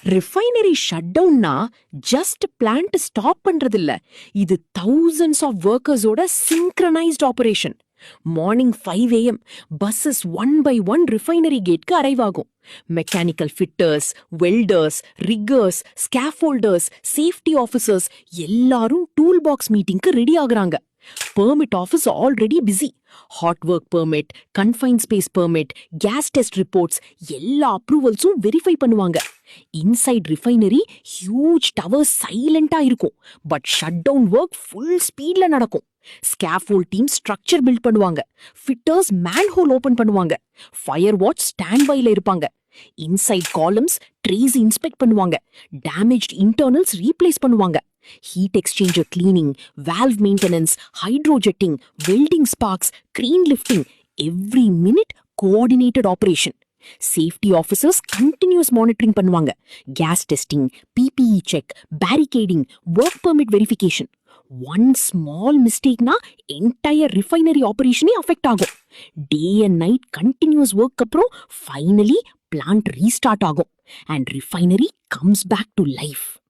Refinery shutdownனா just plant stop பண்றதில்ல. இது thousands of workers ஓட synchronized operation. Morning 5 a.m. buses one by one refinery gateக்கு arrive ஆகும். Mechanical fitters, welders, riggers, scaffolders, safety officers எல்லாரும் toolbox meetingக்கு ready ஆகுறாங்க. Permit office already busy. Hot work permit, confined space permit, gas test reports எல்லா approvals-உம் verify பண்ணுவாங்க. Inside refinery, huge towers silent-ஆ இருக்கும். But shutdown work full speed-ல நடக்கும். Scaffold team structure build பண்ணுவாங்க. Fitters manhole open பண்ணுவாங்க. Fire watch standby-ல இருப்பாங்க. Inside columns, trays inspect பண்ணுவாங்க. Damaged internals replace பண்ணுவாங்க. Heat exchanger cleaning, valve maintenance, hydrojetting, welding sparks, crane lifting, every minute coordinated operation. Safety officers continuous monitoring பண்ணுவாங்க. Gas testing, PPE check, barricading, work permit verification. One small mistake na entire refinery operation affect ஆகும். Day and night continuous work அப்புறம் finally plant restart ஆகும். And refinery comes back to life.